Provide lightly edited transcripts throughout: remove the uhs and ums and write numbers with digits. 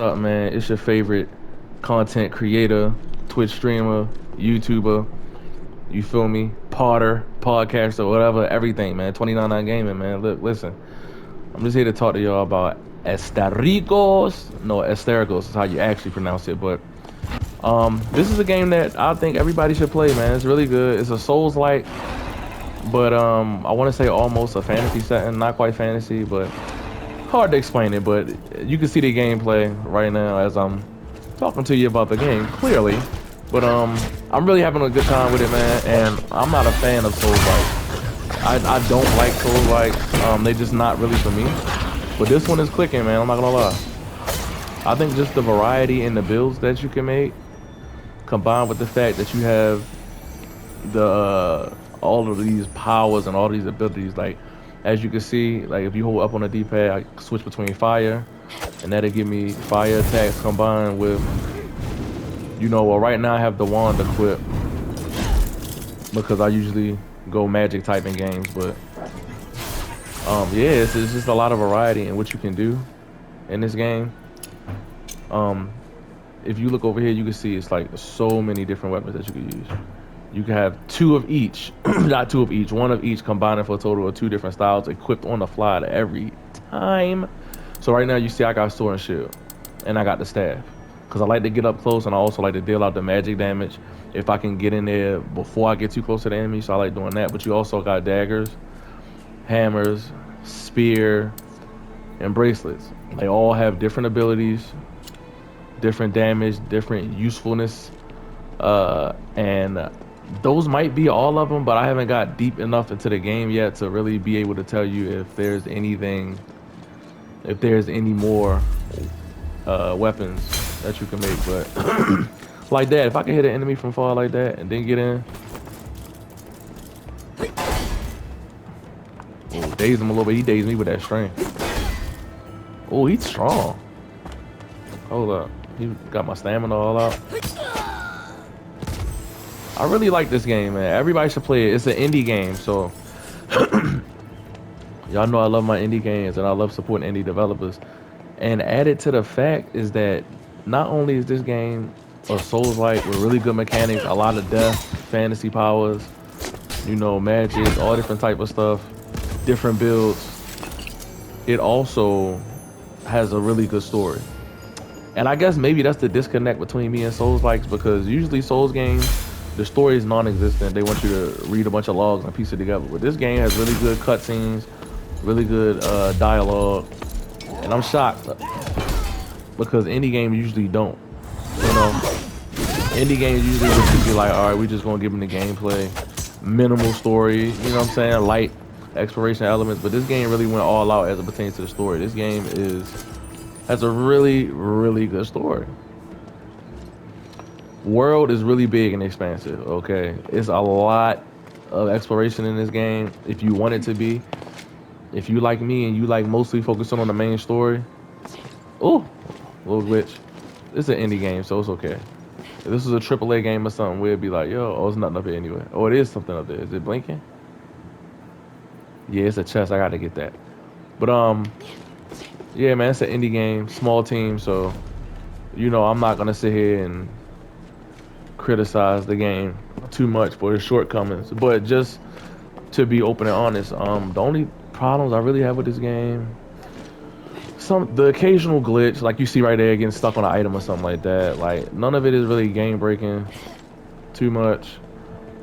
Up, man? It's your favorite content creator, Twitch streamer, YouTuber. You feel me? Potter, podcaster, whatever, everything, man. 29 gaming, man. Look, listen. I'm just here to talk to y'all about Asterigos. No, Asterigos is how you actually pronounce it. But this is a game that I think everybody should play, man. It's really good. It's a Souls-like, but I want to say almost a fantasy setting. Not quite fantasy, but hard to explain it, but you can see the gameplay right now as I'm talking to you about the game clearly. But I'm really having a good time with it, man. And I'm not a fan of Souls-like. I don't like Souls-like. They just not really for me. But this one is clicking, man. I'm not gonna lie. I think just the variety in the builds that you can make, combined with the fact that you have the all of these powers and all these abilities, like. As you can see, like if you hold up on the D-pad, I switch between fire, and that'll give me fire attacks combined with, well, right now I have the wand equipped because I usually go magic type in games, but yeah, it's just a lot of variety in what you can do in this game. If you look over here, you can see it's like so many different weapons that you can use. You can have two of each, not two of each, one of each combining for a total of two different styles equipped on the fly every time. So right now you see I got sword and shield, and I got the staff. Because I like to get up close, and I also like to deal out the magic damage if I can get in there before I get too close to the enemy, so I like doing that. But you also got daggers, hammers, spear, and bracelets. They all have different abilities, different damage, different usefulness, and those might be all of them, but I haven't got deep enough into the game yet to really be able to tell you if there's any more weapons that you can make. But like that, if I can hit an enemy from far like that and then get in, oh, daze him a little bit. He dazed me with that strength. Oh, he's strong. Hold up, he got my stamina all out. I really like this game, man. Everybody should play it. It's an indie game, so y'all know I love my indie games and I love supporting indie developers. And added to the fact is that not only is this game a Souls-like with really good mechanics, a lot of death, fantasy powers, magic, all different type of stuff, different builds. It also has a really good story. And I guess maybe that's the disconnect between me and Souls-likes, because usually Souls games, the story is non-existent. They want you to read a bunch of logs and piece it together. But this game has really good cutscenes, really good dialogue, and I'm shocked because indie games usually don't. Indie games usually just be like, all right, we just gonna give them the gameplay, minimal story. You know what I'm saying? Light exploration elements. But this game really went all out as it pertains to the story. This game has a really, really good story. World is really big and expansive, okay? It's a lot of exploration in this game if you want it to be. If you like me and you like mostly focusing on the main story, oh, little glitch. It's an indie game, so it's okay. If this is a AAA game or something, we'd be like, yo, oh, it's nothing up here anyway. Oh, it is something up there. Is it blinking? Yeah, it's a chest. I gotta get that. But yeah, man, it's an indie game, small team, so I'm not gonna sit here and criticize the game too much for its shortcomings, but just to be open and honest, the only problems I really have with this game, the occasional glitch, like you see right there, getting stuck on an item or something like that. Like, none of it is really game breaking too much.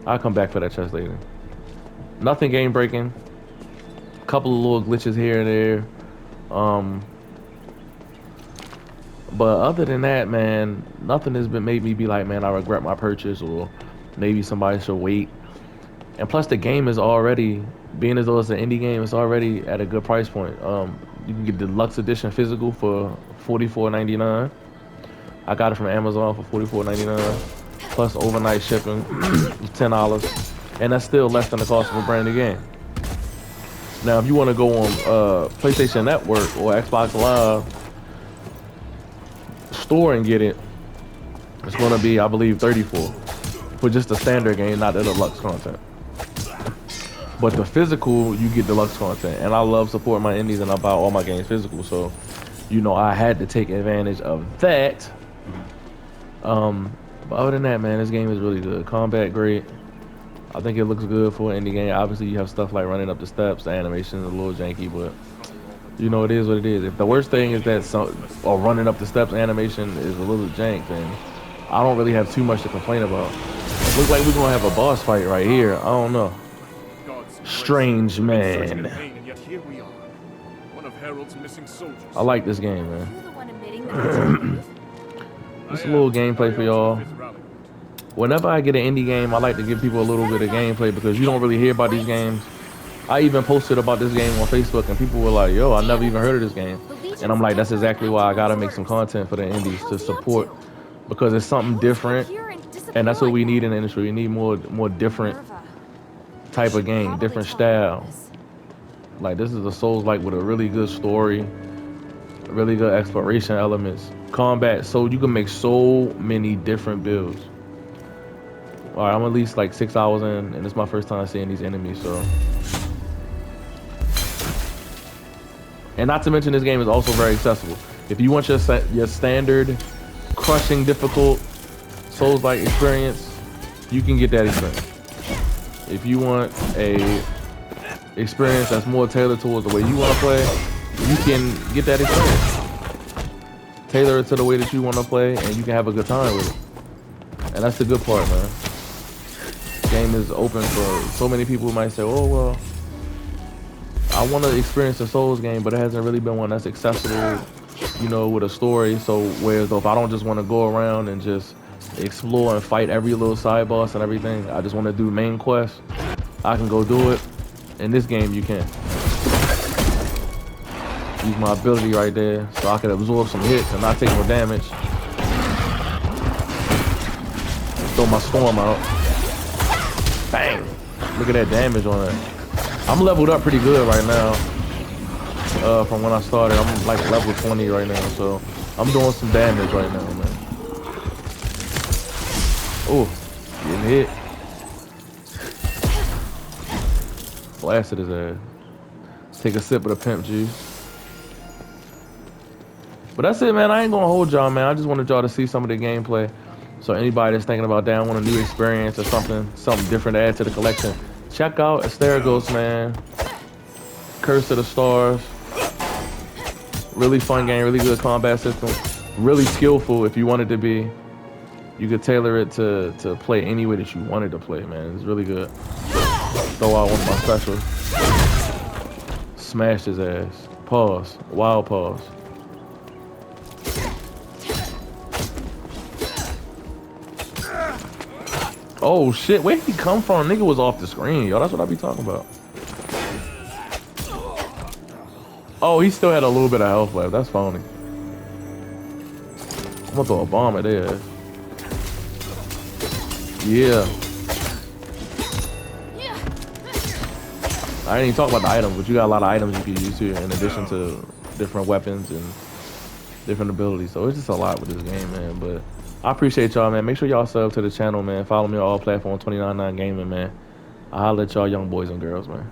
I'll come back for that chest later. Nothing game breaking. A couple of little glitches here and there. But other than that, man, nothing has made me be like, man, I regret my purchase, or maybe somebody should wait. And plus, the game is already, being as though it's an indie game, it's already at a good price point. You can get deluxe edition physical for $44.99. I got it from Amazon for $44.99, plus overnight shipping, $10, and that's still less than the cost of a brand new game. Now, if you want to go on PlayStation Network or Xbox Live store and get it, it's going to be, I believe, $34 for just the standard game, not the deluxe content. But the physical, you get deluxe content, and I love supporting my indies, and I buy all my games physical. So you know, I had to take advantage of that. But other than that, man, this game is really good. Combat great. I think it looks good for an indie game. Obviously, you have stuff like running up the steps. The animation is a little janky, but you know, it is what it is. If the worst thing is that or running up the steps animation is a little jank, then I don't really have too much to complain about. Looks like we're gonna have a boss fight right here. I don't know. Strange man. I like this game, man. Just a little gameplay for y'all. Whenever I get an indie game, I like to give people a little bit of gameplay because you don't really hear about these games. I even posted about this game on Facebook and people were like, yo, I never even heard of this game. And I'm like, that's exactly why I gotta make some content for the indies to support, because it's something different. And that's what we need in the industry. We need more different type of game, different style. Like this is a Souls-like with a really good story, really good exploration elements, combat. So you can make so many different builds. All right, I'm at least like 6 hours in, and it's my first time seeing these enemies, so. And not to mention, this game is also very accessible. If you want your standard, crushing, difficult, Souls-like experience, you can get that experience. If you want a experience that's more tailored towards the way you want to play, you can get that experience. Tailor it to the way that you want to play, and you can have a good time with it. And that's the good part, man. The game is open for so many people who might say, oh, well, I want to experience a Souls game, but it hasn't really been one that's accessible, you know, with a story. So whereas though if I don't just want to go around and just explore and fight every little side boss and everything, I just want to do main quests, I can go do it. In this game, you can. Use my ability right there so I can absorb some hits and not take no damage. Throw my storm out. Bang! Look at that damage on it. I'm leveled up pretty good right now. From when I started, I'm like level 20 right now, so I'm doing some damage right now, man. Oh, getting hit. Blasted his ass. Take a sip of the pimp juice. But that's it, man. I ain't gonna hold y'all, man. I just wanted y'all to see some of the gameplay. So anybody that's thinking about that, want a new experience or something different to add to the collection, check out Asterigos, man. Curse of the Stars. Really fun game, really good combat system. Really skillful if you want it to be. You could tailor it to play any way that you wanted to play, man. It's really good. Throw out one of my specials. Smashed his ass. Pause. Wild pause. Oh shit, where'd he come from? Nigga was off the screen, yo. That's what I be talking about. Oh, he still had a little bit of health left. That's phony. I'm gonna throw a bomb at their ass. Yeah. I didn't even talk about the items, but you got a lot of items you can use here in addition to different weapons and different abilities. So it's just a lot with this game, man. But I appreciate y'all, man. Make sure y'all sub to the channel, man. Follow me on all platforms, 299 Gaming, man. I'll holler at y'all young boys and girls, man.